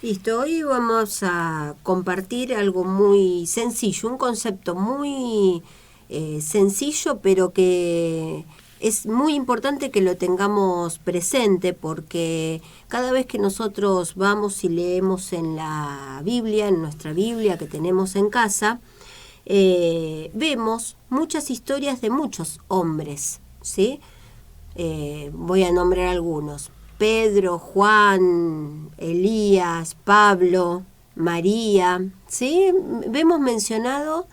Listo, hoy vamos a compartir algo muy sencillo, un concepto muy sencillo, pero que es muy importante que lo tengamos presente porque cada vez que nosotros vamos y leemos en la Biblia, en nuestra Biblia que tenemos en casa, vemos muchas historias de muchos hombres, ¿sí? Voy a nombrar algunos: Pedro, Juan, Elías, Pablo, María, ¿sí? Vemos mencionado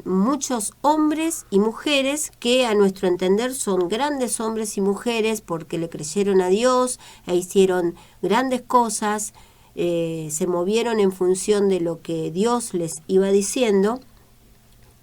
muchos hombres y mujeres que a nuestro entender son grandes hombres y mujeres porque le creyeron a Dios e hicieron grandes cosas, se movieron en función de lo que Dios les iba diciendo.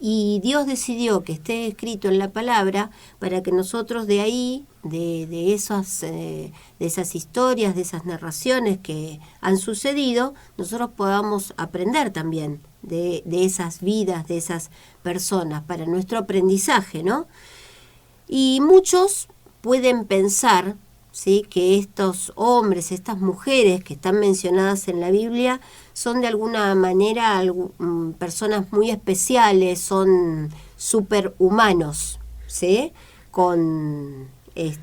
Y Dios decidió que esté escrito en la palabra para que nosotros de ahí, de esas historias, de esas narraciones que han sucedido, nosotros podamos aprender también de esas vidas, de esas personas, para nuestro aprendizaje, ¿no? Y muchos pueden pensar, ¿sí?, que estos hombres, estas mujeres que están mencionadas en la Biblia son de alguna manera personas muy especiales, son superhumanos, ¿sí?, con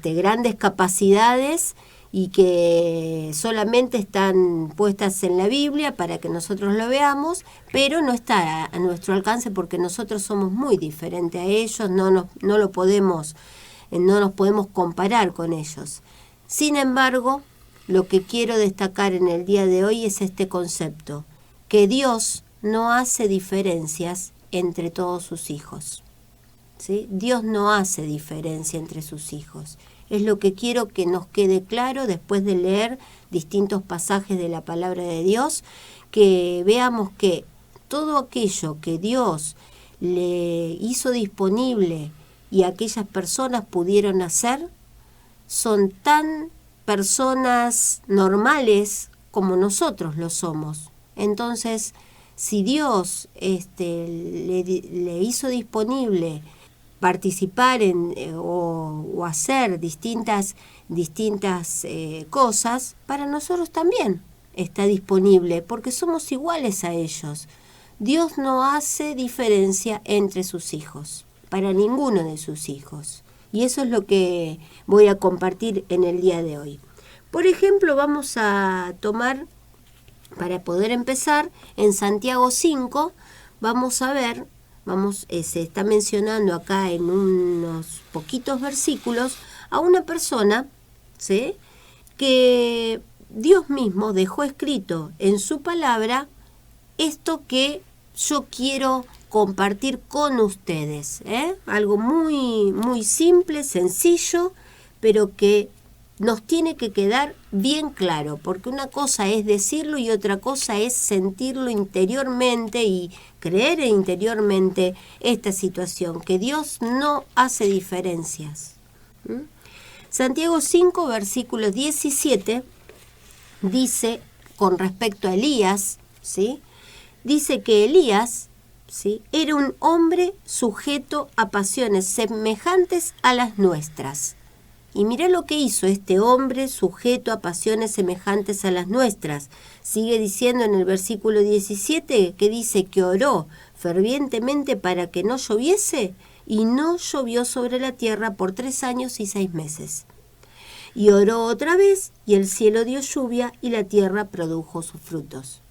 grandes capacidades y que solamente están puestas en la Biblia para que nosotros lo veamos, pero no está a nuestro alcance porque nosotros somos muy diferentes a ellos, no nos podemos comparar con ellos. Sin embargo, lo que quiero destacar en el día de hoy es este concepto, que Dios no hace diferencias entre todos sus hijos, ¿sí? Dios no hace diferencia entre sus hijos. Es lo que quiero que nos quede claro después de leer distintos pasajes de la palabra de Dios, que veamos que todo aquello que Dios le hizo disponible y aquellas personas pudieron hacer, son tan personas normales como nosotros lo somos. Entonces, si Dios le hizo disponible participar o hacer distintas cosas, para nosotros también está disponible, porque somos iguales a ellos. Dios no hace diferencia entre sus hijos, para ninguno de sus hijos. Y eso es lo que voy a compartir en el día de hoy. Por ejemplo, vamos a tomar, para poder empezar, en Santiago 5, vamos a ver, se está mencionando acá en unos poquitos versículos a una persona, ¿sí?, que Dios mismo dejó escrito en su palabra esto que yo quiero compartir con ustedes, algo muy, muy simple, sencillo, pero que nos tiene que quedar bien claro, porque una cosa es decirlo y otra cosa es sentirlo interiormente y creer interiormente esta situación, que Dios no hace diferencias. Santiago 5, versículo 17, dice con respecto a Elías, ¿sí?, dice que Elías, ¿sí?, era un hombre sujeto a pasiones semejantes a las nuestras. Y mirá lo que hizo este hombre sujeto a pasiones semejantes a las nuestras. Sigue diciendo en el versículo 17 que dice que oró fervientemente para que no lloviese, y no llovió sobre la tierra por 3 años y 6 meses. Y oró otra vez, y el cielo dio lluvia, y la tierra produjo sus frutos.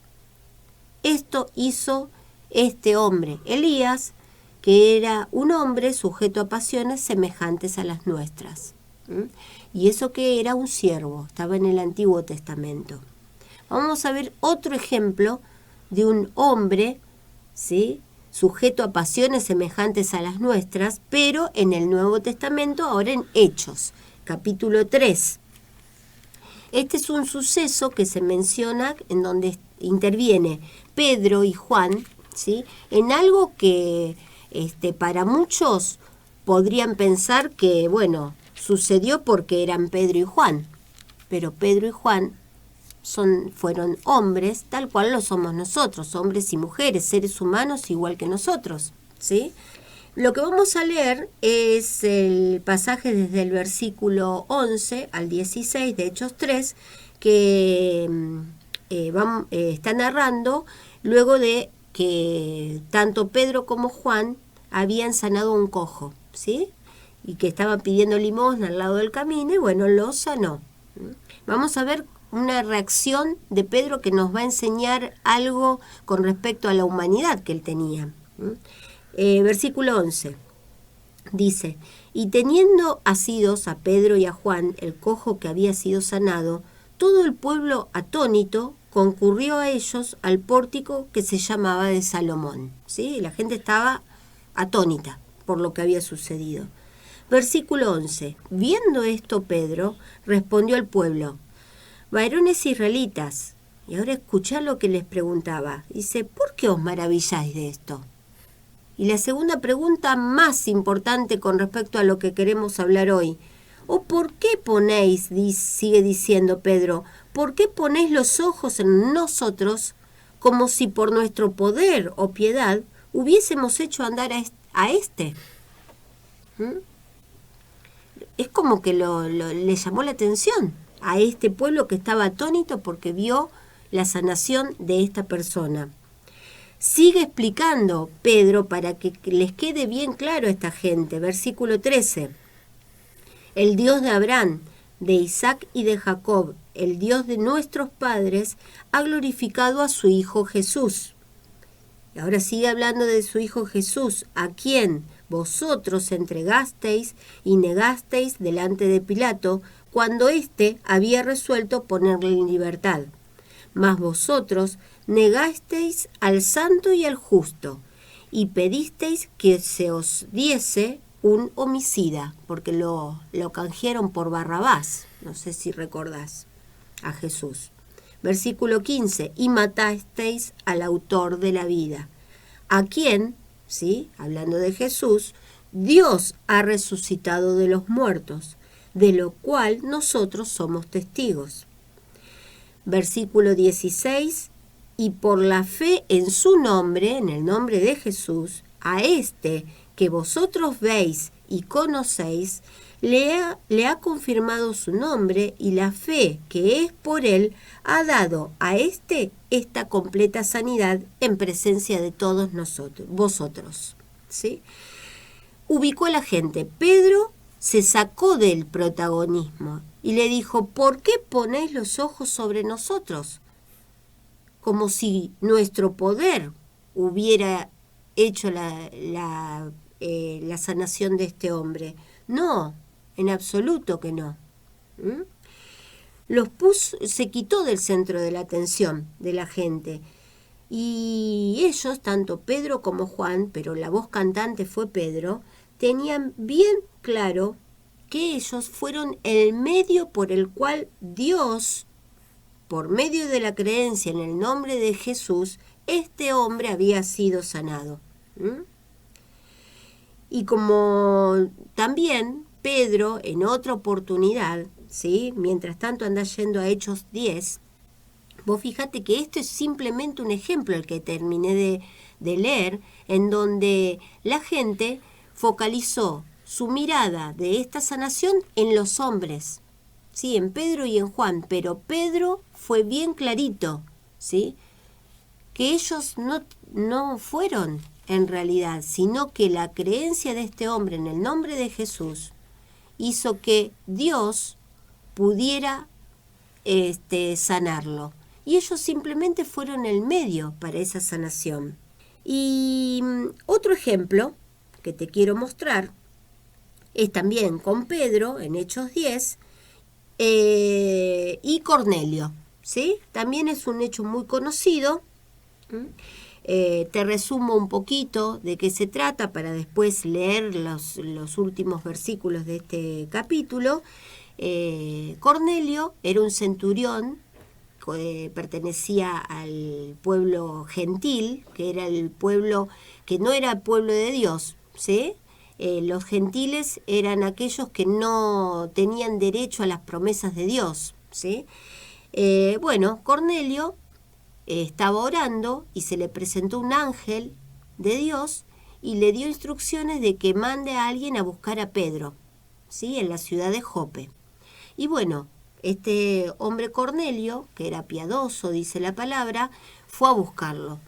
Esto hizo este hombre, Elías, que era un hombre sujeto a pasiones semejantes a las nuestras. Y eso que era un siervo, estaba en el Antiguo Testamento. Vamos a ver otro ejemplo de un hombre, ¿sí?, sujeto a pasiones semejantes a las nuestras, pero en el Nuevo Testamento, ahora en Hechos, capítulo 3. Este es un suceso que se menciona en donde interviene Pedro y Juan, ¿sí?, en algo que para muchos podrían pensar que, bueno, sucedió porque eran Pedro y Juan, pero Pedro y Juan fueron hombres tal cual lo somos nosotros, hombres y mujeres, seres humanos igual que nosotros, ¿sí? Lo que vamos a leer es el pasaje desde el versículo 11 al 16 de Hechos 3, que está narrando luego de que tanto Pedro como Juan habían sanado a un cojo, ¿sí? Y que estaban pidiendo limosna al lado del camino y bueno, lo sanó. Vamos a ver una reacción de Pedro que nos va a enseñar algo con respecto a la humanidad que él tenía. Versículo 11. Dice, y teniendo asidos a Pedro y a Juan, el cojo que había sido sanado, todo el pueblo atónito concurrió a ellos al pórtico que se llamaba de Salomón. ¿Sí? La gente estaba atónita por lo que había sucedido. Versículo 11. Viendo esto, Pedro respondió al pueblo, varones israelitas, y ahora escuchad lo que les preguntaba. Dice, ¿por qué os maravilláis de esto? Y la segunda pregunta más importante con respecto a lo que queremos hablar hoy. ¿O por qué ponéis, sigue diciendo Pedro, por qué ponéis los ojos en nosotros como si por nuestro poder o piedad hubiésemos hecho andar a este? Es como que le llamó la atención a este pueblo que estaba atónito porque vio la sanación de esta persona. Sigue explicando Pedro para que les quede bien claro a esta gente. Versículo 13. El Dios de Abraham, de Isaac y de Jacob, el Dios de nuestros padres, ha glorificado a su Hijo Jesús. Y ahora sigue hablando de su Hijo Jesús, a quien vosotros entregasteis y negasteis delante de Pilato, cuando éste había resuelto ponerle en libertad. Mas vosotros negasteis al santo y al justo, y pedisteis que se os diese un homicida, porque lo canjearon por Barrabás, no sé si recordás, a Jesús. Versículo 15, y matasteis al autor de la vida, a quien, ¿sí? Hablando de Jesús, Dios ha resucitado de los muertos, de lo cual nosotros somos testigos. Versículo 16, y por la fe en su nombre, en el nombre de Jesús, a este que vosotros veis y conocéis, le ha confirmado su nombre, y la fe que es por él ha dado a este esta completa sanidad en presencia de todos vosotros. ¿Sí? Ubicó a la gente. Pedro se sacó del protagonismo y le dijo, ¿por qué ponéis los ojos sobre nosotros? Como si nuestro poder hubiera hecho la sanación de este hombre. No, en absoluto que no. Se quitó del centro de la atención de la gente. Y ellos, tanto Pedro como Juan, pero la voz cantante fue Pedro, tenían bien claro que ellos fueron el medio por el cual Dios, por medio de la creencia en el nombre de Jesús, este hombre había sido sanado. Y como también Pedro, en otra oportunidad, ¿sí? Mientras tanto anda yendo a Hechos 10, vos fíjate que esto es simplemente un ejemplo, el que terminé de leer, en donde la gente focalizó su mirada de esta sanación en los hombres, ¿sí? En Pedro y en Juan, pero Pedro fue bien clarito, ¿sí? Que ellos no fueron en realidad, sino que la creencia de este hombre en el nombre de Jesús hizo que Dios pudiera sanarlo. Y ellos simplemente fueron el medio para esa sanación. Y otro ejemplo que te quiero mostrar es también con Pedro en Hechos 10 y Cornelio, ¿sí? También es un hecho muy conocido. Te resumo un poquito de qué se trata para después leer los últimos versículos de este capítulo. Cornelio era un centurión, pertenecía al pueblo gentil, que era el pueblo que no era el pueblo de Dios, ¿sí? Los gentiles eran aquellos que no tenían derecho a las promesas de Dios, ¿sí? Cornelio estaba orando y se le presentó un ángel de Dios y le dio instrucciones de que mande a alguien a buscar a Pedro, ¿sí? En la ciudad de Jope. Y bueno, este hombre Cornelio, que era piadoso, dice la palabra, fue a buscarlo.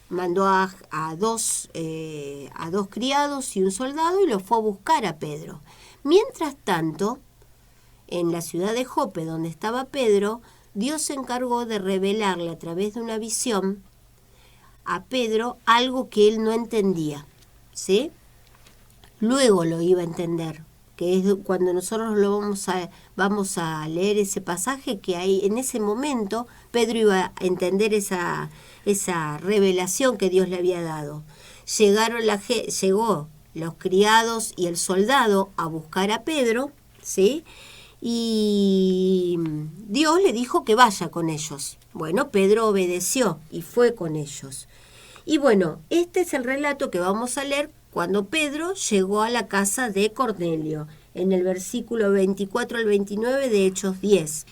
Mandó a dos criados y un soldado y lo fue a buscar a Pedro. Mientras tanto, en la ciudad de Jope, donde estaba Pedro, Dios se encargó de revelarle a través de una visión a Pedro algo que él no entendía, ¿sí? Luego lo iba a entender, que es cuando nosotros vamos a leer ese pasaje, que ahí en ese momento Pedro iba a entender esa revelación que Dios le había dado. Llegó los criados y el soldado a buscar a Pedro, ¿sí? Y Dios le dijo que vaya con ellos. Bueno, Pedro obedeció y fue con ellos. Y bueno, este es el relato que vamos a leer cuando Pedro llegó a la casa de Cornelio, en el versículo 24 al 29 de Hechos 10.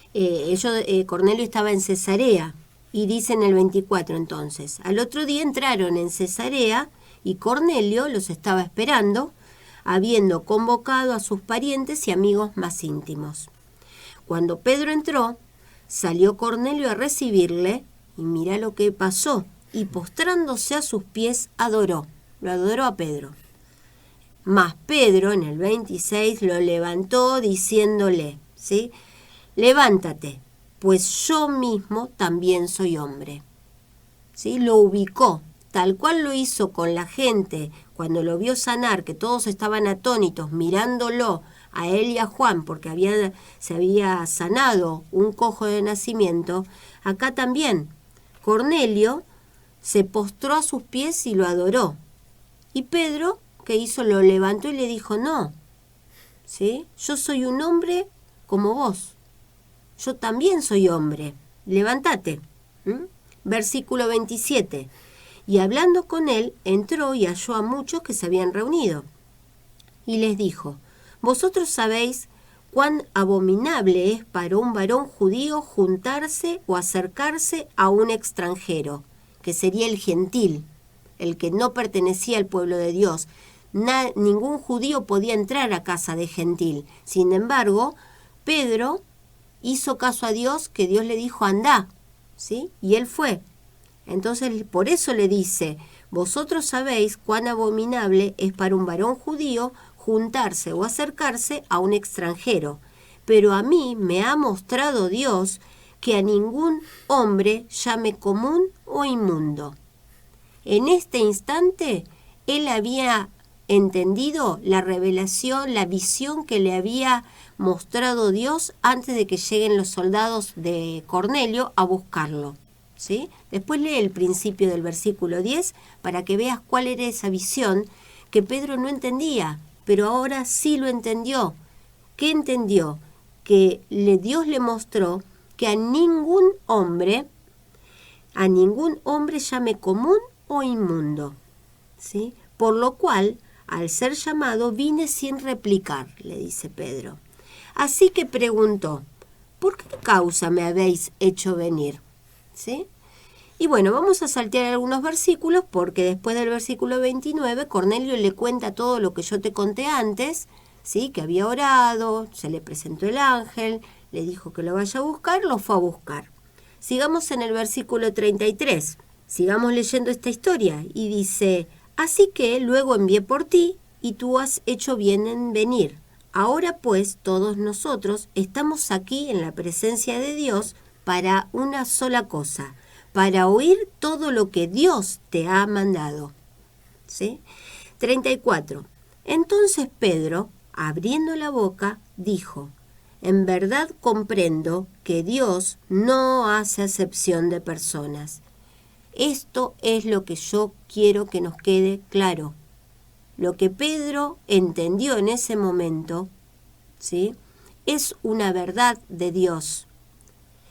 Cornelio estaba en Cesarea, y dice en el 24 entonces: al otro día entraron en Cesarea y Cornelio los estaba esperando, habiendo convocado a sus parientes y amigos más íntimos. Cuando Pedro entró, salió Cornelio a recibirle, y mira lo que pasó, y postrándose a sus pies lo adoró a Pedro. Mas Pedro, en el 26, lo levantó diciéndole, ¿sí? Levántate, pues yo mismo también soy hombre. ¿Sí? Lo ubicó, tal cual lo hizo con la gente cuando lo vio sanar, que todos estaban atónitos mirándolo a él y a Juan, porque se había sanado un cojo de nacimiento. Acá también Cornelio se postró a sus pies y lo adoró. Y Pedro, ¿qué hizo? Lo levantó y le dijo: no, ¿sí? Yo soy un hombre como vos. Yo también soy hombre. Levántate. Versículo 27. Y hablando con él, entró y halló a muchos que se habían reunido. Y les dijo: vosotros sabéis cuán abominable es para un varón judío juntarse o acercarse a un extranjero, que sería el gentil, el que no pertenecía al pueblo de Dios. Ningún judío podía entrar a casa de gentil. Sin embargo, Pedro hizo caso a Dios, que Dios le dijo: andá, ¿sí? Y él fue. Entonces, por eso le dice: vosotros sabéis cuán abominable es para un varón judío juntarse o acercarse a un extranjero. Pero a mí me ha mostrado Dios que a ningún hombre llame común o inmundo. En este instante, él había entendido la revelación, la visión que le había mostrado Dios antes de que lleguen los soldados de Cornelio a buscarlo, ¿sí? Después lee el principio del versículo 10 para que veas cuál era esa visión que Pedro no entendía, pero ahora sí lo entendió. ¿Qué entendió? Que Dios le mostró que a ningún hombre llame común o inmundo, ¿sí? Por lo cual, al ser llamado, vine sin replicar, le dice Pedro. Así que preguntó: ¿por qué causa me habéis hecho venir? ¿Sí? Y bueno, vamos a saltear algunos versículos, porque después del versículo 29, Cornelio le cuenta todo lo que yo te conté antes, ¿sí? Que había orado, se le presentó el ángel, le dijo que lo vaya a buscar, lo fue a buscar. Sigamos en el versículo 33, sigamos leyendo esta historia, y dice: así que luego envié por ti, y tú has hecho bien en venir. Ahora pues todos nosotros estamos aquí en la presencia de Dios para una sola cosa, para oír todo lo que Dios te ha mandado. ¿Sí? 34. Entonces Pedro, abriendo la boca, dijo: en verdad comprendo que Dios no hace acepción de personas. Esto es lo que yo quiero que nos quede claro. Lo que Pedro entendió en ese momento, ¿sí?, es una verdad de Dios.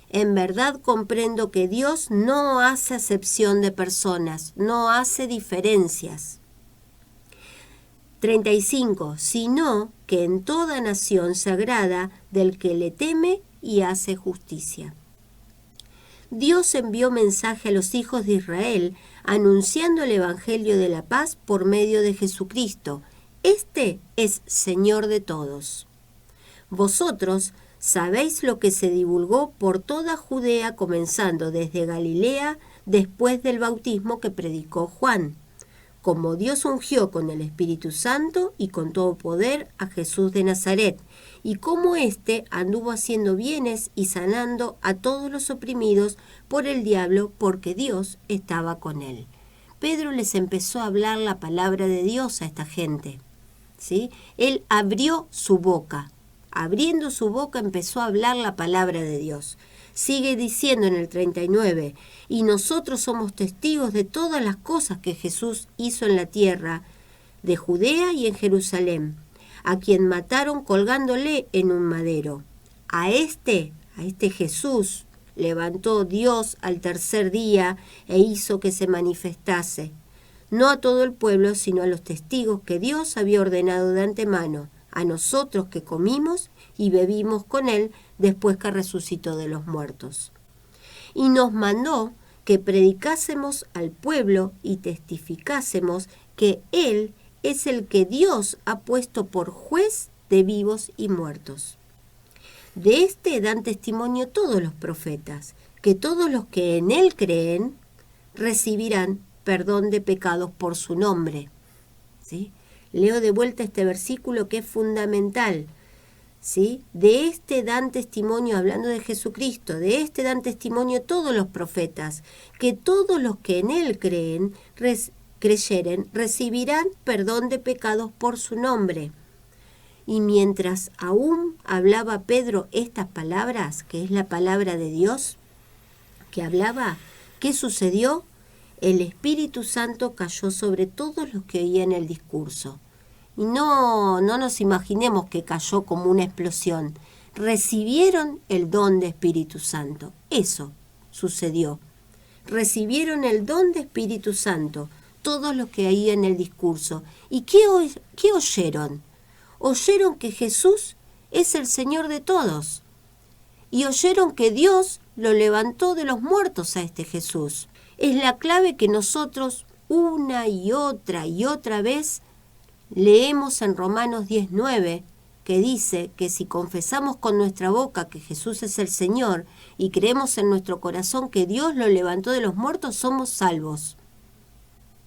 En verdad comprendo que Dios no hace acepción de personas, no hace diferencias. 35. Sino que en toda nación se agrada del que le teme y hace justicia. Dios envió mensaje a los hijos de Israel, anunciando el Evangelio de la paz por medio de Jesucristo. Este es Señor de todos. Vosotros Sabéis lo que se divulgó por toda Judea, comenzando desde Galilea, después del bautismo que predicó Juan, como Dios ungió con el Espíritu Santo y con todo poder a Jesús de Nazaret, y cómo éste anduvo haciendo bienes y sanando a todos los oprimidos por el diablo, porque Dios estaba con él. Pedro les empezó a hablar la palabra de Dios a esta gente, ¿sí? Él abrió su boca. Abriendo su boca empezó a hablar la palabra de Dios. Sigue diciendo en el 39, y nosotros somos testigos de todas las cosas que Jesús hizo en la tierra de Judea y en Jerusalén, a quien mataron colgándole en un madero. A este Jesús levantó Dios al tercer día e hizo que se manifestase, no a todo el pueblo, sino a los testigos que Dios había ordenado de antemano, a nosotros que comimos y bebimos con él después que resucitó de los muertos. Y nos mandó que predicásemos al pueblo y testificásemos que él es el que Dios ha puesto por juez de vivos y muertos. De este dan testimonio todos los profetas, que todos los que en él creen recibirán perdón de pecados por su nombre. ¿Sí? Leo de vuelta este versículo que es fundamental. ¿Sí? De este dan testimonio, hablando de Jesucristo, de este dan testimonio todos los profetas, que todos los que en él creyeren, recibirán perdón de pecados por su nombre. Y mientras aún hablaba Pedro estas palabras, que es la palabra de Dios, que hablaba, ¿qué sucedió? El Espíritu Santo cayó sobre todos los que oían el discurso. Y no nos imaginemos que cayó como una explosión. Recibieron el don de Espíritu Santo. Eso sucedió. Recibieron el don de Espíritu Santo, todos los que oían el discurso. ¿Y qué oyeron? Oyeron que Jesús es el Señor de todos. Y oyeron que Dios lo levantó de los muertos a este Jesús. Es la clave que nosotros una y otra vez leemos en Romanos 10:9, que dice que si confesamos con nuestra boca que Jesús es el Señor y creemos en nuestro corazón que Dios lo levantó de los muertos, somos salvos.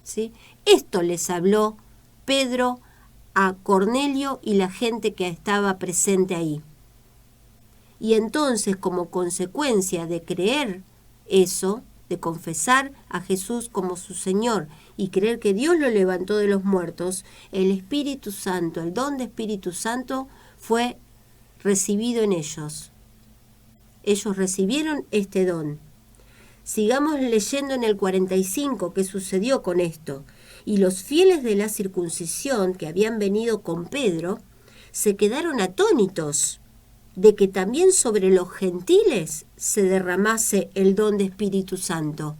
¿Sí? Esto les habló Pedro a Cornelio y la gente que estaba presente ahí. Y entonces, como consecuencia de creer eso, de confesar a Jesús como su Señor y creer que Dios lo levantó de los muertos, el Espíritu Santo, el don de Espíritu Santo fue recibido en ellos. Ellos recibieron este don. Sigamos leyendo en el 45 qué sucedió con esto. Y los fieles de la circuncisión que habían venido con Pedro se quedaron atónitos de que también sobre los gentiles se derramase el don de Espíritu Santo.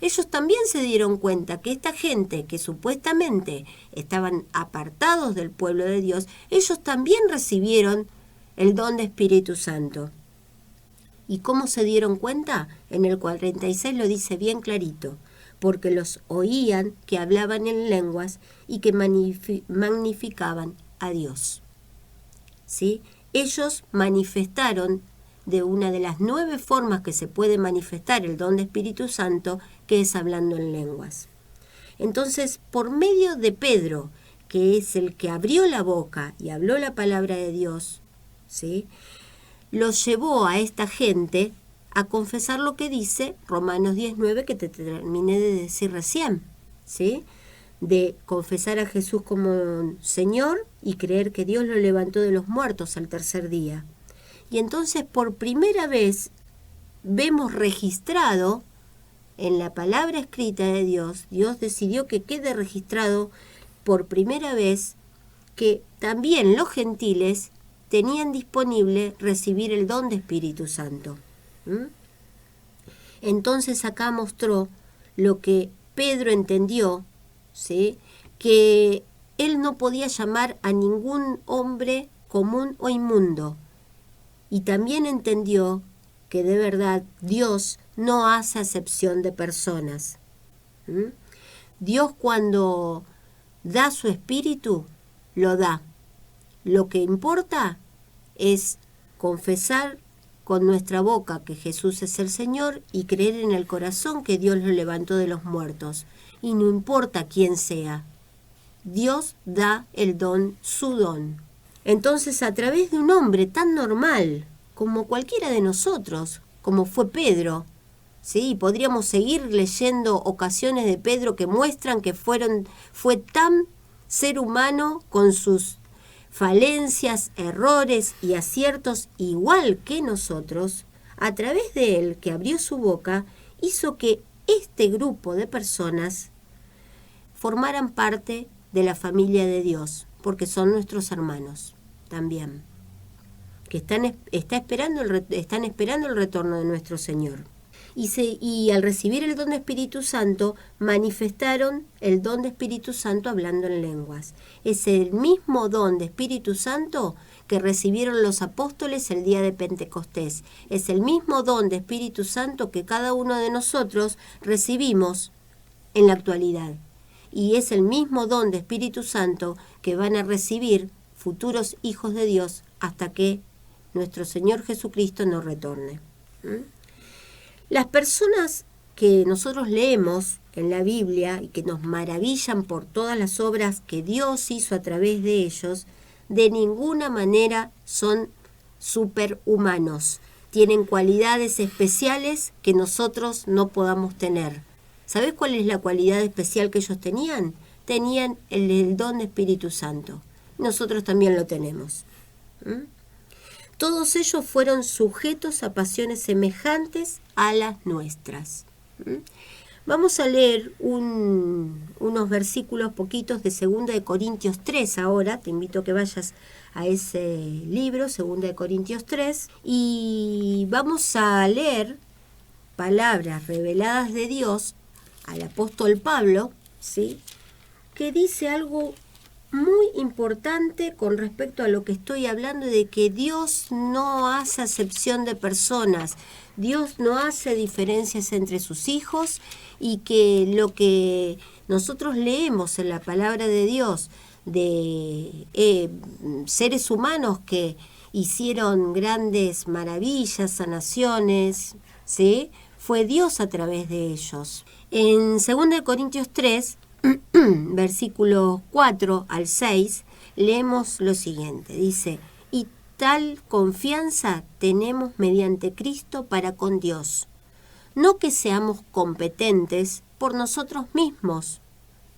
Ellos también se dieron cuenta que esta gente que supuestamente estaban apartados del pueblo de Dios, ellos también recibieron el don de Espíritu Santo. ¿Y cómo se dieron cuenta? En el 46 lo dice bien clarito, porque los oían que hablaban en lenguas y que magnificaban a Dios. ¿Sí? Ellos manifestaron de una de las 9 formas que se puede manifestar el don de Espíritu Santo, que es hablando en lenguas. Entonces, por medio de Pedro, que es el que abrió la boca y habló la palabra de Dios, ¿sí?, los llevó a esta gente a confesar lo que dice Romanos 10:9, que te terminé de decir recién, ¿sí?, de confesar a Jesús como Señor y creer que Dios lo levantó de los muertos al tercer día. Y entonces por primera vez vemos registrado en la palabra escrita de Dios, Dios decidió que quede registrado por primera vez que también los gentiles tenían disponible recibir el don de Espíritu Santo. Entonces acá mostró lo que Pedro entendió, ¿sí?, que él no podía llamar a ningún hombre común o inmundo. Y también entendió que de verdad Dios no hace acepción de personas. Dios, cuando da su espíritu, lo da. Lo que importa es confesar con nuestra boca que Jesús es el Señor y creer en el corazón que Dios lo levantó de los muertos. Y no importa quién sea, Dios da el don, su don. Entonces, a través de un hombre tan normal como cualquiera de nosotros, como fue Pedro, ¿sí? Podríamos seguir leyendo ocasiones de Pedro que muestran que fue tan ser humano con sus falencias, errores y aciertos igual que nosotros. A través de él, que abrió su boca, hizo que este grupo de personas formaran parte de la familia de Dios, porque son nuestros hermanos también, que están esperando el retorno de nuestro Señor. Y al recibir el don de Espíritu Santo, manifestaron el don de Espíritu Santo hablando en lenguas. Es el mismo don de Espíritu Santo que recibieron los apóstoles el día de Pentecostés. Es el mismo don de Espíritu Santo que cada uno de nosotros recibimos en la actualidad. Y es el mismo don de Espíritu Santo que van a recibir futuros hijos de Dios hasta que nuestro Señor Jesucristo nos retorne. Las personas que nosotros leemos en la Biblia y que nos maravillan por todas las obras que Dios hizo a través de ellos, de ninguna manera son superhumanos. Tienen cualidades especiales que nosotros no podamos tener. ¿Sabés cuál es la cualidad especial que ellos tenían? Tenían el don de Espíritu Santo. Nosotros también lo tenemos. Todos ellos fueron sujetos a pasiones semejantes a las nuestras. Vamos a leer unos versículos poquitos de 2 Corintios 3 ahora. Te invito a que vayas a ese libro, 2 Corintios 3, y vamos a leer palabras reveladas de Dios al apóstol Pablo, ¿sí?, que dice algo muy importante con respecto a lo que estoy hablando, de que Dios no hace acepción de personas, Dios no hace diferencias entre sus hijos, y que lo que nosotros leemos en la palabra de Dios de seres humanos que hicieron grandes maravillas, sanaciones, ¿sí?, fue Dios a través de ellos. En 2 Corintios 3, versículos 4 al 6, leemos lo siguiente. Dice: y tal confianza tenemos mediante Cristo para con Dios, no que seamos competentes por nosotros mismos,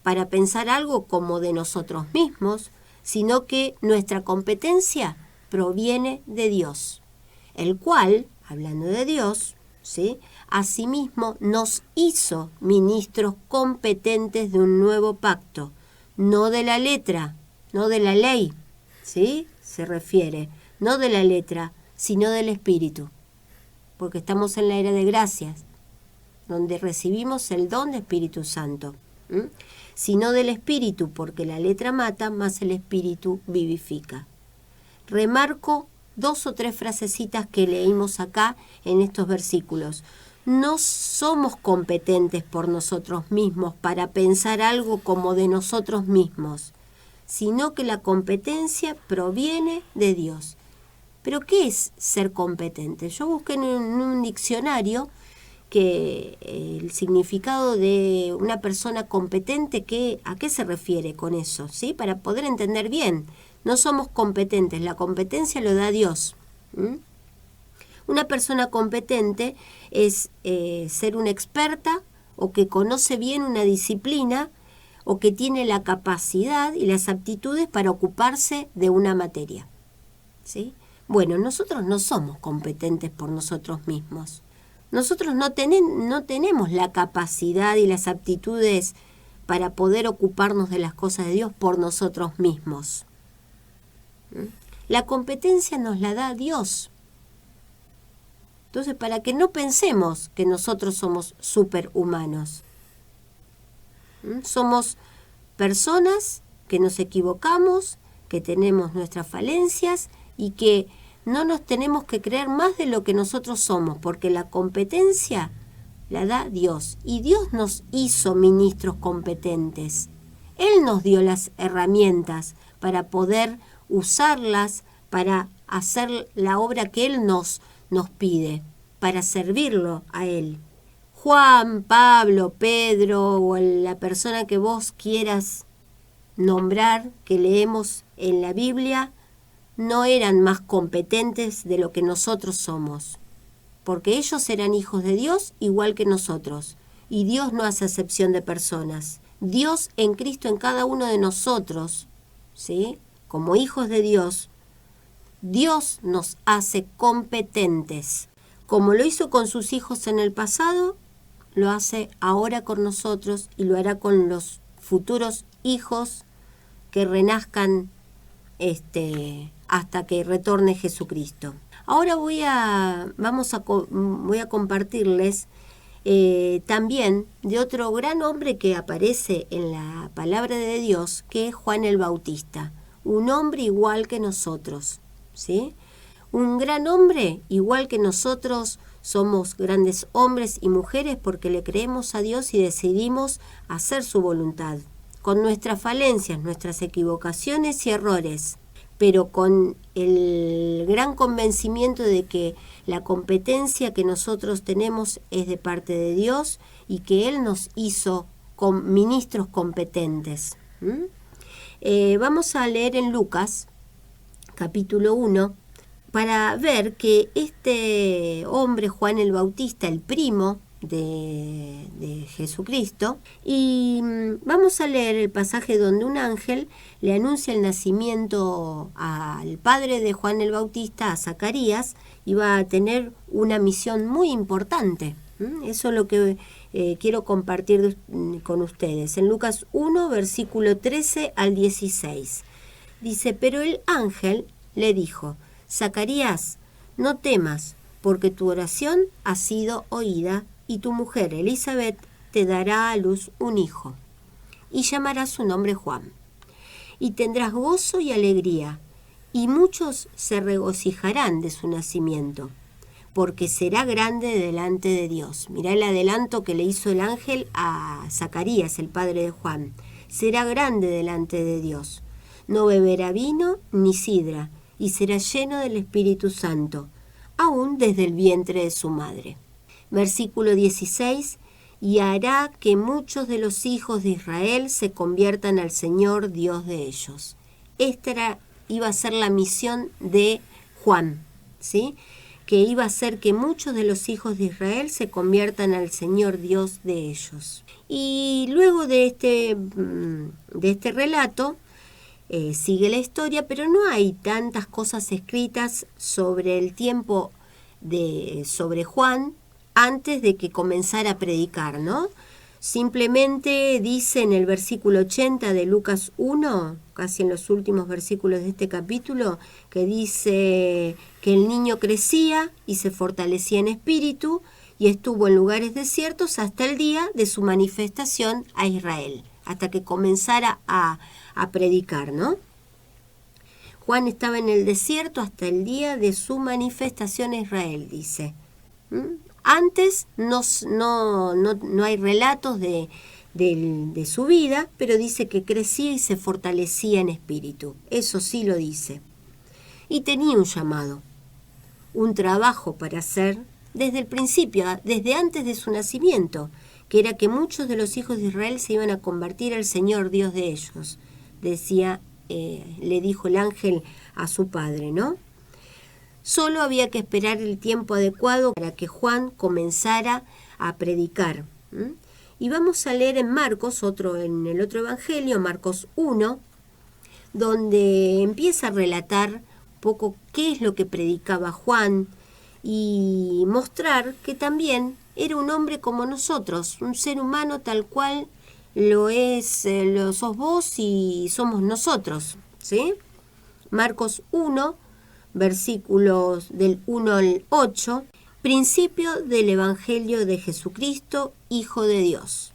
para pensar algo como de nosotros mismos, sino que nuestra competencia proviene de Dios, el cual, hablando de Dios, ¿sí?, asimismo nos hizo ministros competentes de un nuevo pacto, no de la letra, no de la ley, ¿sí?, se refiere, no de la letra, sino del Espíritu, porque estamos en la era de gracias, donde recibimos el don de Espíritu Santo, sino del Espíritu, porque la letra mata, más el Espíritu vivifica. Remarco 2 o 3 frasecitas que leímos acá en estos versículos. No somos competentes por nosotros mismos para pensar algo como de nosotros mismos, sino que la competencia proviene de Dios. ¿Pero qué es ser competente? Yo busqué en un diccionario que el significado de una persona competente, ¿a qué se refiere con eso? ¿Sí? Para poder entender bien. No somos competentes, la competencia lo da Dios. Una persona competente es ser una experta o que conoce bien una disciplina o que tiene la capacidad y las aptitudes para ocuparse de una materia, ¿sí? Bueno, nosotros no somos competentes por nosotros mismos. Nosotros no tenemos la capacidad y las aptitudes para poder ocuparnos de las cosas de Dios por nosotros mismos. La competencia nos la da Dios. Entonces, para que no pensemos que nosotros somos superhumanos. Somos personas que nos equivocamos, que tenemos nuestras falencias y que no nos tenemos que creer más de lo que nosotros somos, porque la competencia la da Dios. Y Dios nos hizo ministros competentes. Él nos dio las herramientas para poder usarlas, para hacer la obra que Él nos pide, para servirlo a Él. Juan, Pablo, Pedro o la persona que vos quieras nombrar, que leemos en la Biblia, no eran más competentes de lo que nosotros somos, porque ellos eran hijos de Dios igual que nosotros, y Dios no hace acepción de personas. Dios en Cristo en cada uno de nosotros, ¿sí? Como hijos de Dios, Dios nos hace competentes. Como lo hizo con sus hijos en el pasado, lo hace ahora con nosotros y lo hará con los futuros hijos que renazcan hasta que retorne Jesucristo. Ahora voy a compartirles también de otro gran hombre que aparece en la palabra de Dios, que es Juan el Bautista, un hombre igual que nosotros, ¿sí? Un gran hombre igual que nosotros. Somos grandes hombres y mujeres porque le creemos a Dios y decidimos hacer su voluntad, con nuestras falencias, nuestras equivocaciones y errores, pero con el gran convencimiento de que la competencia que nosotros tenemos es de parte de Dios y que Él nos hizo ministros competentes. Vamos a leer en Lucas, capítulo 1, para ver que este hombre, Juan el Bautista, el primo de Jesucristo, y vamos a leer el pasaje donde un ángel le anuncia el nacimiento al padre de Juan el Bautista, a Zacarías, y va a tener una misión muy importante. Eso es lo que quiero compartir con ustedes. En Lucas 1, versículo 13 al 16. Dice, pero el ángel le dijo, Zacarías, no temas, porque tu oración ha sido oída, y tu mujer Elizabeth te dará a luz un hijo, y llamarás su nombre Juan. Y tendrás gozo y alegría, y muchos se regocijarán de su nacimiento, porque será grande delante de Dios. Mirá el adelanto que le hizo el ángel a Zacarías, el padre de Juan. Será grande delante de Dios. No beberá vino ni sidra, y será lleno del Espíritu Santo, aún desde el vientre de su madre. Versículo 16, y hará que muchos de los hijos de Israel se conviertan al Señor Dios de ellos. Esta iba a ser la misión de Juan, ¿sí? Que iba a hacer que muchos de los hijos de Israel se conviertan al Señor Dios de ellos. Y luego de este relato, sigue la historia, pero no hay tantas cosas escritas sobre el tiempo sobre Juan antes de que comenzara a predicar, ¿no? Simplemente dice en el versículo 80 de Lucas 1, casi en los últimos versículos de este capítulo, que dice que el niño crecía y se fortalecía en espíritu y estuvo en lugares desiertos hasta el día de su manifestación a Israel, hasta que comenzara a predicar, ¿no? Juan estaba en el desierto hasta el día de su manifestación a Israel, dice. Antes no hay relatos de su vida, pero dice que crecía y se fortalecía en espíritu. Eso sí lo dice. Y tenía un llamado, un trabajo para hacer desde el principio, desde antes de su nacimiento, que era que muchos de los hijos de Israel se iban a convertir al Señor Dios de ellos. Le dijo el ángel a su padre, ¿no? Solo había que esperar el tiempo adecuado para que Juan comenzara a predicar. Y vamos a leer en Marcos, en el otro evangelio, Marcos 1, donde empieza a relatar un poco qué es lo que predicaba Juan y mostrar que también era un hombre como nosotros, un ser humano tal cual lo sos vos y somos nosotros, ¿sí? Marcos 1, versículos del 1 al 8, principio del Evangelio de Jesucristo, Hijo de Dios.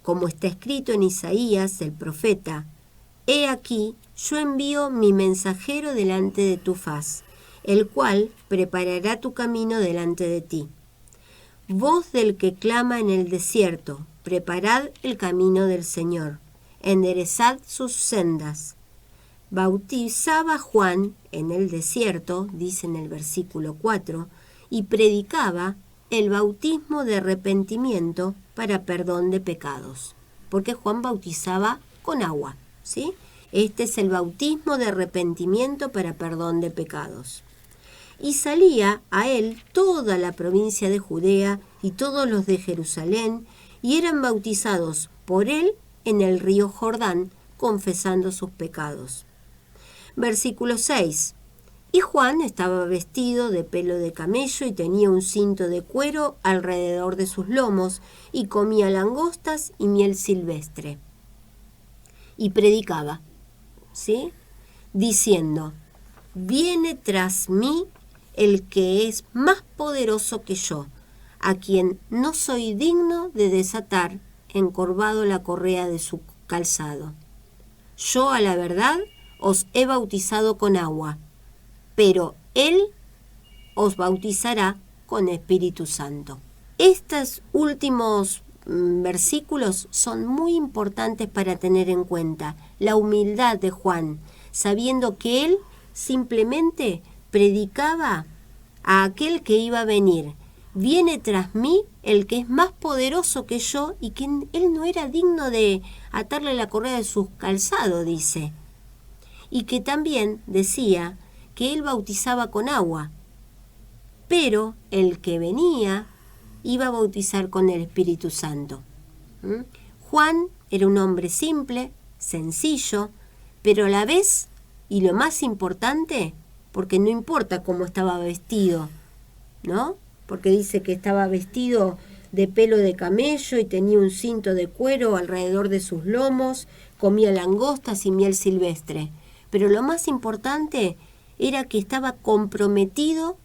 Como está escrito en Isaías, el profeta, «He aquí, yo envío mi mensajero delante de tu faz, el cual preparará tu camino delante de ti. Voz del que clama en el desierto, preparad el camino del Señor, enderezad sus sendas. bautizaba Juan en el desierto, dice en el versículo 4, y predicaba el bautismo de arrepentimiento para perdón de pecados. Porque Juan bautizaba con agua, ¿sí? Este es el bautismo de arrepentimiento para perdón de pecados. Y salía a él toda la provincia de Judea y todos los de Jerusalén, y eran bautizados por él en el río Jordán, confesando sus pecados. Versículo 6. Y Juan estaba vestido de pelo de camello y tenía un cinto de cuero alrededor de sus lomos, y comía langostas y miel silvestre. Y predicaba, ¿sí? Diciendo: viene tras mí el que es más poderoso que yo, a quien no soy digno de desatar encorvado la correa de su calzado. Yo, a la verdad, os he bautizado con agua, pero él os bautizará con Espíritu Santo. Estos últimos versículos son muy importantes para tener en cuenta la humildad de Juan, sabiendo que él simplemente predicaba a aquel que iba a venir. Viene tras mí el que es más poderoso que yo, y que él no era digno de atarle la correa de sus calzados, dice. Y que también decía que él bautizaba con agua, pero el que venía iba a bautizar con el Espíritu Santo. Juan era un hombre simple, sencillo, pero a la vez, y lo más importante, porque no importa cómo estaba vestido, ¿no? Porque dice que estaba vestido de pelo de camello y tenía un cinto de cuero alrededor de sus lomos, comía langostas y miel silvestre. Pero lo más importante era que estaba comprometido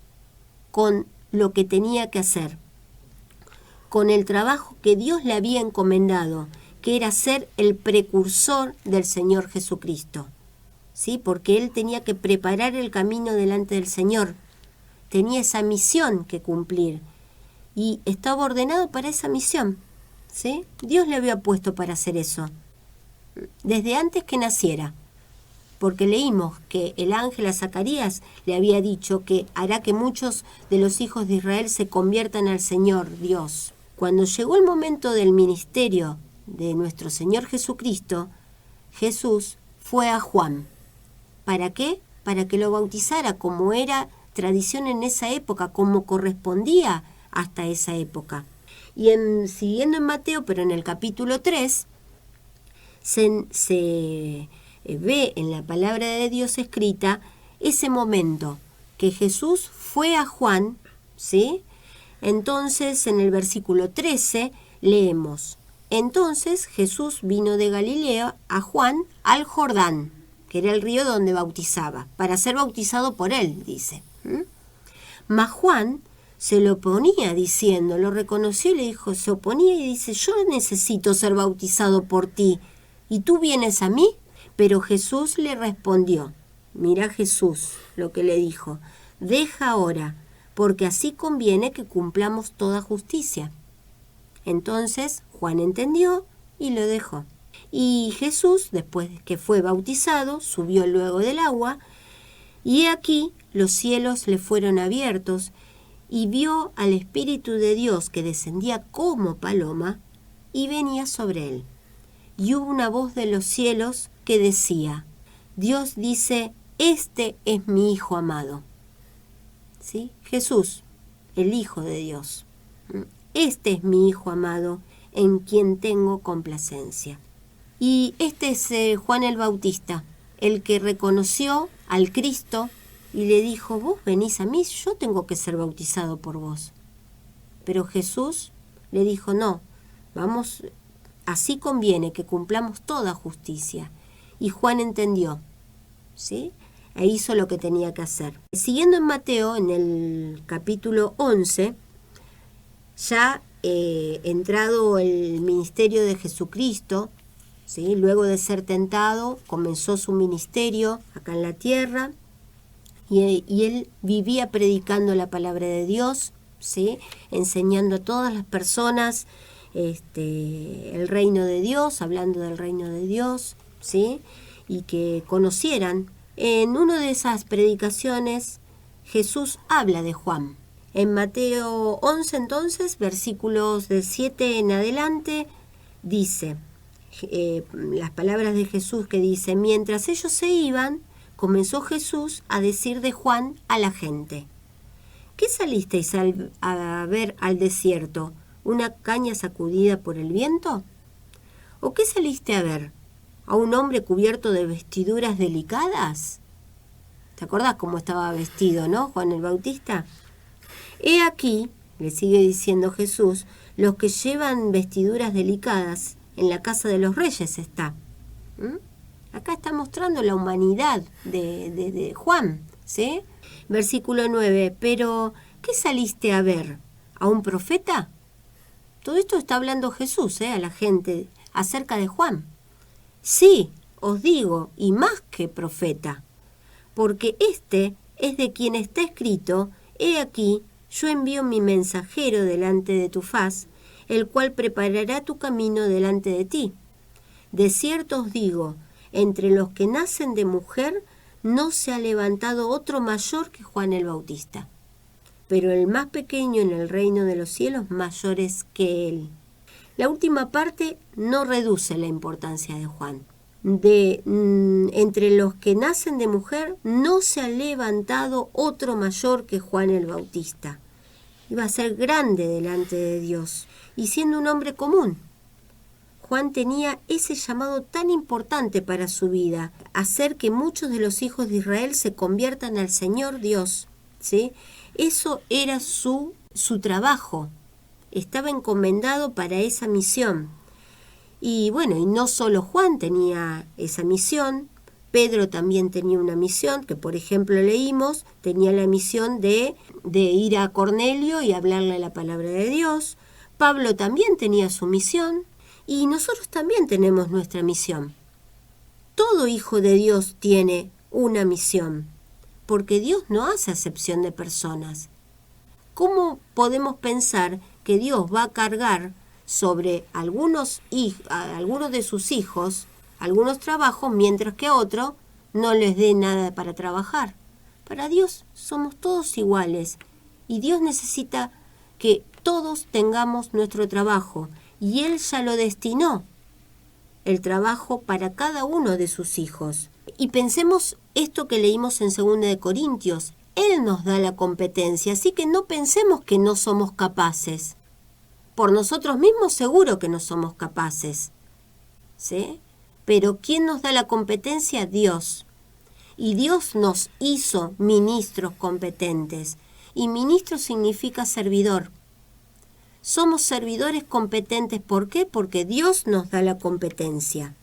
con lo que tenía que hacer, con el trabajo que Dios le había encomendado, que era ser el precursor del Señor Jesucristo, ¿sí? Porque él tenía que preparar el camino delante del Señor, tenía esa misión que cumplir y estaba ordenado para esa misión, ¿sí? Dios le había puesto para hacer eso desde antes que naciera, porque leímos que el ángel a Zacarías le había dicho que hará que muchos de los hijos de Israel se conviertan al Señor Dios. Cuando llegó el momento del ministerio de nuestro Señor Jesucristo, Jesús fue a Juan. ¿Para qué? Para que lo bautizara, como era tradición en esa época, como correspondía hasta esa época. Y siguiendo en Mateo, pero en el capítulo 3, se ve en la palabra de Dios escrita ese momento que Jesús fue a Juan, ¿sí? Entonces, en el versículo 13 leemos: entonces Jesús vino de Galilea a Juan al Jordán, que era el río donde bautizaba, para ser bautizado por él, dice. Mas Juan se lo oponía diciendo, lo reconoció y le dijo, se oponía y dice: yo necesito ser bautizado por ti, ¿y tú vienes a mí? Pero Jesús le respondió, mira Jesús lo que le dijo: deja ahora, porque así conviene que cumplamos toda justicia. Entonces Juan entendió y lo dejó. Y Jesús, después de que fue bautizado, subió luego del agua, y he aquí los cielos le fueron abiertos, y vio al Espíritu de Dios que descendía como paloma y venía sobre él. Y hubo una voz de los cielos que decía: Dios dice, este es mi Hijo amado. ¿Sí? Jesús, el Hijo de Dios. Este es mi Hijo amado, en quien tengo complacencia. Y este es Juan el Bautista, el que reconoció al Cristo y le dijo: vos venís a mí, yo tengo que ser bautizado por vos. Pero Jesús le dijo: no, vamos, así conviene que cumplamos toda justicia. Y Juan entendió, ¿sí? E hizo lo que tenía que hacer. Siguiendo en Mateo, en el capítulo 11, ya entrado el ministerio de Jesucristo, ¿sí? Luego de ser tentado, comenzó su ministerio acá en la tierra, y él vivía predicando la palabra de Dios, ¿sí? Enseñando a todas las personas el reino de Dios, hablando del reino de Dios, ¿sí? y que conocieran. En una de esas predicaciones Jesús habla de Juan. En Mateo 11 entonces, versículos de 7 en adelante, dice, las palabras de Jesús que dice, mientras ellos se iban, comenzó Jesús a decir de Juan a la gente, ¿qué salisteis a ver al desierto? ¿Una caña sacudida por el viento? ¿O qué saliste a ver? ¿A un hombre cubierto de vestiduras delicadas? ¿Te acordás cómo estaba vestido, no, Juan el Bautista? He aquí, le sigue diciendo Jesús, los que llevan vestiduras delicadas, en la casa de los reyes está. Acá está mostrando la humanidad de Juan, ¿sí? Versículo 9, pero ¿qué saliste a ver? ¿A un profeta? Todo esto está hablando Jesús, a la gente, acerca de Juan. Sí, os digo, y más que profeta, porque este es de quien está escrito, he aquí, yo envío mi mensajero delante de tu faz, el cual preparará tu camino delante de ti. De cierto os digo, entre los que nacen de mujer, no se ha levantado otro mayor que Juan el Bautista. Pero el más pequeño en el reino de los cielos mayor es que él. La última parte no reduce la importancia de Juan. Entre los que nacen de mujer no se ha levantado otro mayor que Juan el Bautista. Iba a ser grande delante de Dios y siendo un hombre común. Juan tenía ese llamado tan importante para su vida, hacer que muchos de los hijos de Israel se conviertan al Señor Dios, ¿sí? Eso era su trabajo. Estaba encomendado para esa misión. Y bueno, y no solo Juan tenía esa misión, Pedro también tenía una misión, que por ejemplo leímos, tenía la misión de ir a Cornelio y hablarle la palabra de Dios. Pablo también tenía su misión y nosotros también tenemos nuestra misión. Todo hijo de Dios tiene una misión, porque Dios no hace acepción de personas. ¿Cómo podemos pensar que Dios va a cargar sobre algunos de sus hijos algunos trabajos, mientras que a otros no les dé nada para trabajar? Para Dios somos todos iguales y Dios necesita que todos tengamos nuestro trabajo y Él ya lo destinó, el trabajo para cada uno de sus hijos. Y pensemos esto que leímos en 2 de Corintios, Él nos da la competencia, así que no pensemos que no somos capaces. Por nosotros mismos seguro que no somos capaces, ¿sí? Pero ¿quién nos da la competencia? Dios. Y Dios nos hizo ministros competentes. Y ministro significa servidor. Somos servidores competentes. ¿Por qué? Porque Dios nos da la competencia.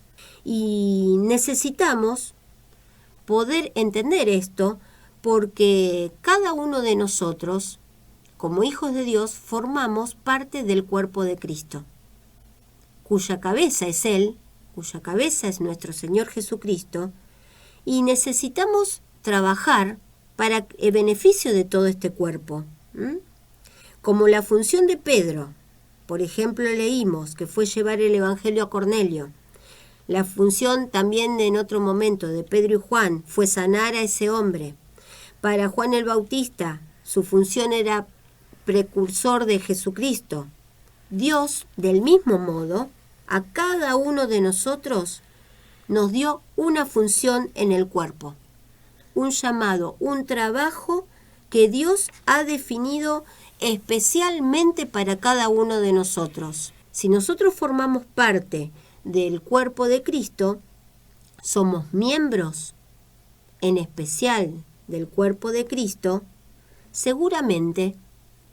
Y necesitamos poder entender esto porque cada uno de nosotros, como hijos de Dios, formamos parte del cuerpo de Cristo, cuya cabeza es Él, cuya cabeza es nuestro Señor Jesucristo, y necesitamos trabajar para el beneficio de todo este cuerpo. Como la función de Pedro, por ejemplo, leímos que fue llevar el Evangelio a Cornelio. La función también en otro momento de Pedro y Juan fue sanar a ese hombre. Para Juan el Bautista, su función era precursor de Jesucristo. Dios, del mismo modo, a cada uno de nosotros nos dio una función en el cuerpo, un llamado, un trabajo que Dios ha definido especialmente para cada uno de nosotros. Si nosotros formamos parte del cuerpo de Cristo, somos miembros en especial del cuerpo de Cristo, seguramente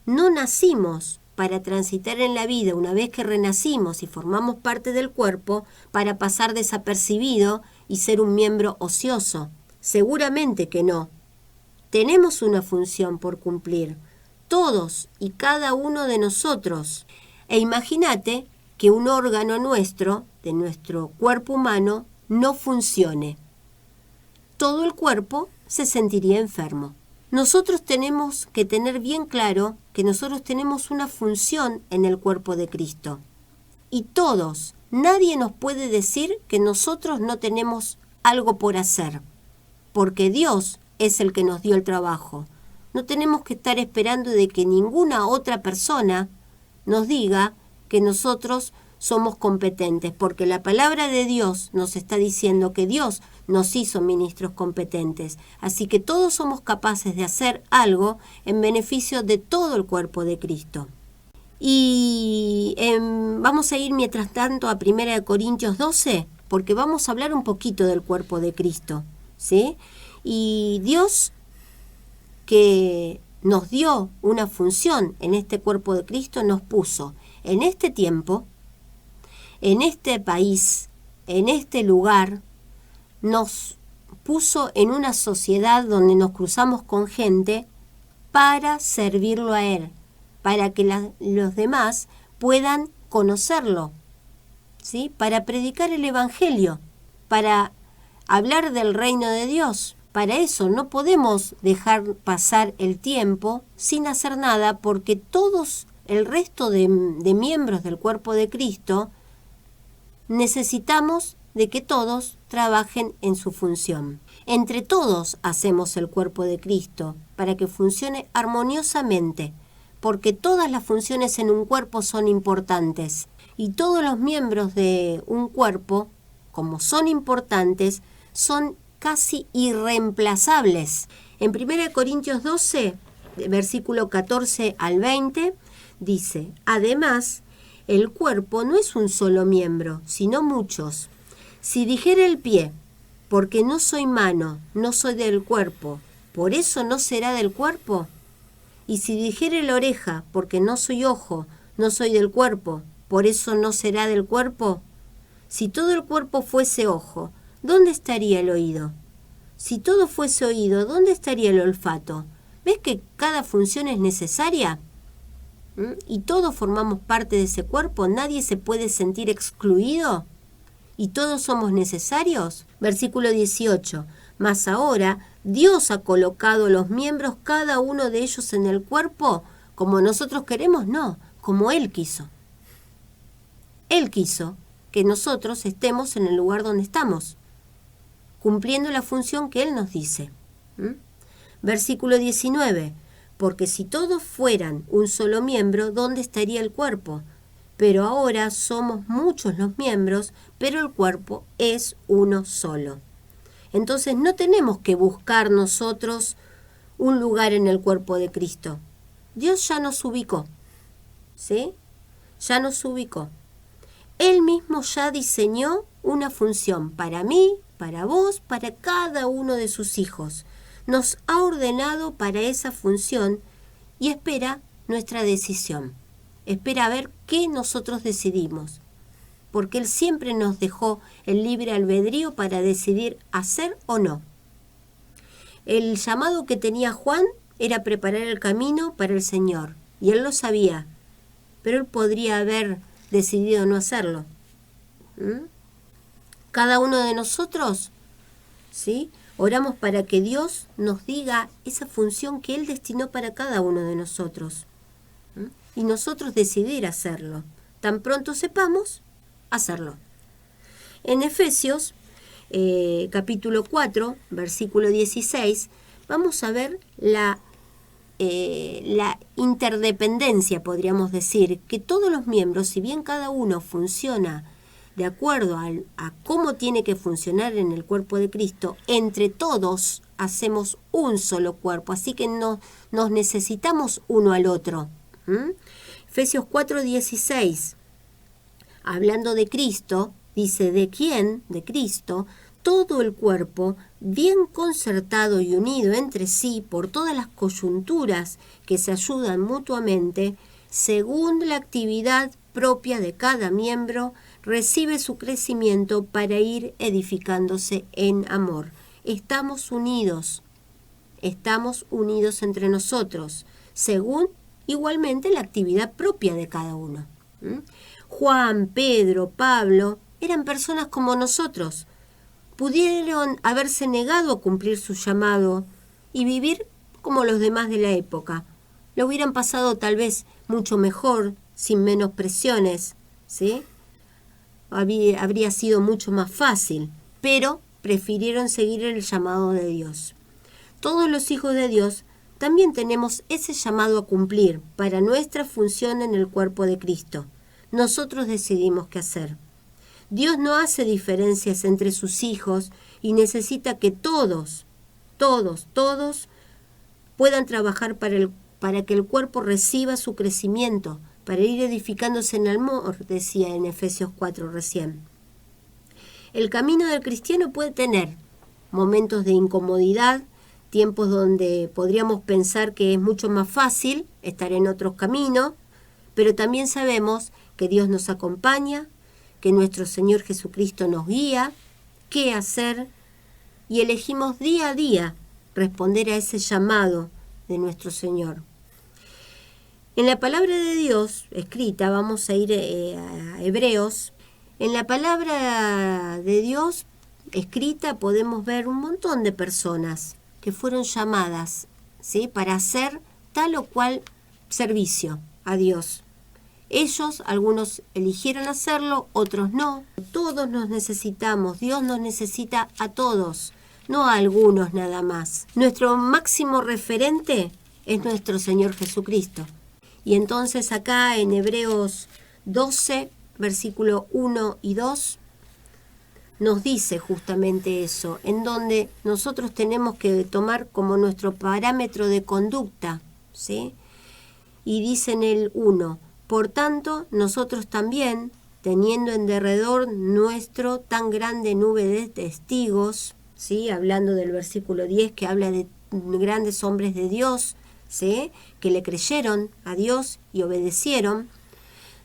no nacimos para transitar en la vida una vez que renacimos y formamos parte del cuerpo para pasar desapercibido y ser un miembro ocioso. Seguramente que no. Tenemos una función por cumplir, todos y cada uno de nosotros. E imagínate que un órgano nuestro, de nuestro cuerpo humano, no funcione. Todo el cuerpo se sentiría enfermo. Nosotros tenemos que tener bien claro que nosotros tenemos una función en el cuerpo de Cristo. Y todos, nadie nos puede decir que nosotros no tenemos algo por hacer, porque Dios es el que nos dio el trabajo. No tenemos que estar esperando de que ninguna otra persona nos diga que nosotros somos competentes, porque la palabra de Dios nos está diciendo que Dios nos hizo ministros competentes. Así que todos somos capaces de hacer algo en beneficio de todo el cuerpo de Cristo. Y vamos a ir mientras tanto a 1 Corintios 12, porque vamos a hablar un poquito del cuerpo de Cristo, ¿sí? Y Dios, que nos dio una función en este cuerpo de Cristo, nos puso en este tiempo, en este país, en este lugar, nos puso en una sociedad donde nos cruzamos con gente para servirlo a Él, para que los demás puedan conocerlo, ¿sí? Para predicar el Evangelio, para hablar del reino de Dios. Para eso no podemos dejar pasar el tiempo sin hacer nada, porque todos el resto de miembros del cuerpo de Cristo necesitamos de que todos trabajen en su función. Entre todos hacemos el cuerpo de Cristo para que funcione armoniosamente, porque todas las funciones en un cuerpo son importantes y todos los miembros de un cuerpo, como son importantes, son casi irreemplazables. En 1 Corintios 12, versículo 14 al 20, dice: además, el cuerpo no es un solo miembro, sino muchos. Si dijera el pie, porque no soy mano, no soy del cuerpo, ¿por eso no será del cuerpo? Y si dijere la oreja, porque no soy ojo, no soy del cuerpo, ¿por eso no será del cuerpo? Si todo el cuerpo fuese ojo, ¿dónde estaría el oído? Si todo fuese oído, ¿dónde estaría el olfato? ¿Ves que cada función es necesaria? Y todos formamos parte de ese cuerpo, nadie se puede sentir excluido. ¿Y todos somos necesarios? Versículo 18. Mas ahora Dios ha colocado los miembros, cada uno de ellos en el cuerpo, como nosotros queremos, no, como Él quiso. Él quiso que nosotros estemos en el lugar donde estamos, cumpliendo la función que Él nos dice. Versículo 19. Porque si todos fueran un solo miembro, ¿dónde estaría el cuerpo? Pero ahora somos muchos los miembros, pero el cuerpo es uno solo. Entonces no tenemos que buscar nosotros un lugar en el cuerpo de Cristo. Dios ya nos ubicó, ¿sí? Ya nos ubicó. Él mismo ya diseñó una función para mí, para vos, para cada uno de sus hijos. Nos ha ordenado para esa función y espera nuestra decisión. Espera a ver qué nosotros decidimos, porque Él siempre nos dejó el libre albedrío para decidir hacer o no. El llamado que tenía Juan era preparar el camino para el Señor, y él lo sabía, pero él podría haber decidido no hacerlo. Cada uno de nosotros, ¿sí?, oramos para que Dios nos diga esa función que Él destinó para cada uno de nosotros. Y nosotros decidir hacerlo. Tan pronto sepamos, hacerlo. En Efesios, capítulo 4, versículo 16, vamos a ver la interdependencia, podríamos decir, que todos los miembros, si bien cada uno funciona de acuerdo a cómo tiene que funcionar en el cuerpo de Cristo, entre todos hacemos un solo cuerpo, así que nos necesitamos uno al otro. Efesios 4:16, hablando de Cristo, dice: de quién, de Cristo, todo el cuerpo, bien concertado y unido entre sí por todas las coyunturas que se ayudan mutuamente, según la actividad propia de cada miembro, recibe su crecimiento para ir edificándose en amor. Estamos unidos entre nosotros, según igualmente la actividad propia de cada uno. Juan, Pedro, Pablo eran personas como nosotros. Pudieron haberse negado a cumplir su llamado y vivir como los demás de la época. Lo hubieran pasado tal vez mucho mejor, sin menos presiones, ¿sí? Habría sido mucho más fácil, pero prefirieron seguir el llamado de Dios. Todos los hijos de Dios también tenemos ese llamado a cumplir para nuestra función en el cuerpo de Cristo. Nosotros decidimos qué hacer. Dios no hace diferencias entre sus hijos y necesita que todos puedan trabajar para que el cuerpo reciba su crecimiento, para ir edificándose en amor, decía en Efesios 4 recién. El camino del cristiano puede tener momentos de incomodidad, tiempos donde podríamos pensar que es mucho más fácil estar en otros caminos, pero también sabemos que Dios nos acompaña, que nuestro Señor Jesucristo nos guía, qué hacer, y elegimos día a día responder a ese llamado de nuestro Señor. En la palabra de Dios escrita, vamos a ir a Hebreos, en la palabra de Dios escrita podemos ver un montón de personas que fueron llamadas, ¿sí?, para hacer tal o cual servicio a Dios. Ellos, algunos eligieron hacerlo, otros no. Todos nos necesitamos, Dios nos necesita a todos, no a algunos nada más. Nuestro máximo referente es nuestro Señor Jesucristo. Y entonces acá en Hebreos 12, versículo 1 y 2, nos dice justamente eso, en donde nosotros tenemos que tomar como nuestro parámetro de conducta, ¿sí? Y dice en el 1, por tanto, nosotros también, teniendo en derredor nuestro tan grande nube de testigos, ¿sí?, hablando del versículo 10 que habla de grandes hombres de Dios, ¿sí?, que le creyeron a Dios y obedecieron,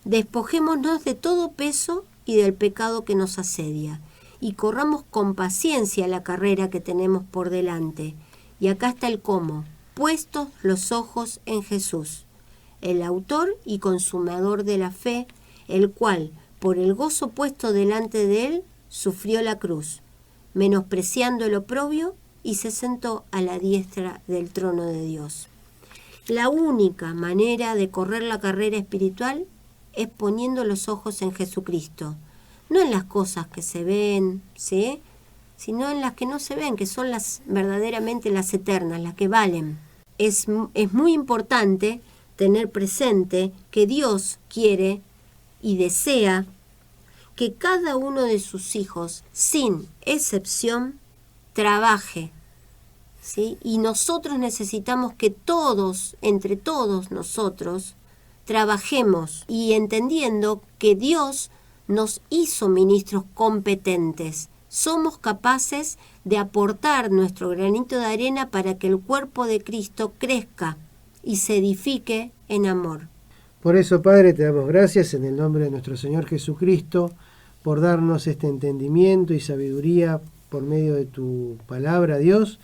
despojémonos de todo peso y del pecado que nos asedia, y corramos con paciencia la carrera que tenemos por delante. Y acá está el cómo: puestos los ojos en Jesús, el autor y consumador de la fe, el cual, por el gozo puesto delante de él, sufrió la cruz, menospreciando el oprobio, y se sentó a la diestra del trono de Dios. La única manera de correr la carrera espiritual es poniendo los ojos en Jesucristo, no en las cosas que se ven, ¿sí?, sino en las que no se ven, que son verdaderamente las eternas, las que valen. Es muy importante tener presente que Dios quiere y desea que cada uno de sus hijos, sin excepción, trabaje, ¿sí? Y nosotros necesitamos que todos, entre todos nosotros, trabajemos y entendiendo que Dios nos hizo ministros competentes. Somos capaces de aportar nuestro granito de arena para que el cuerpo de Cristo crezca y se edifique en amor. Por eso, Padre, te damos gracias en el nombre de nuestro Señor Jesucristo por darnos este entendimiento y sabiduría por medio de tu palabra, Dios,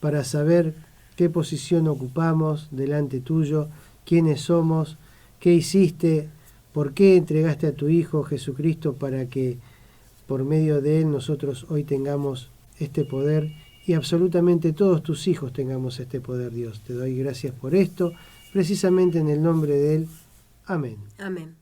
para saber qué posición ocupamos delante tuyo, quiénes somos, qué hiciste, por qué entregaste a tu Hijo Jesucristo para que por medio de él nosotros hoy tengamos este poder y absolutamente todos tus hijos tengamos este poder, Dios. Te doy gracias por esto, precisamente en el nombre de él. Amén. Amén.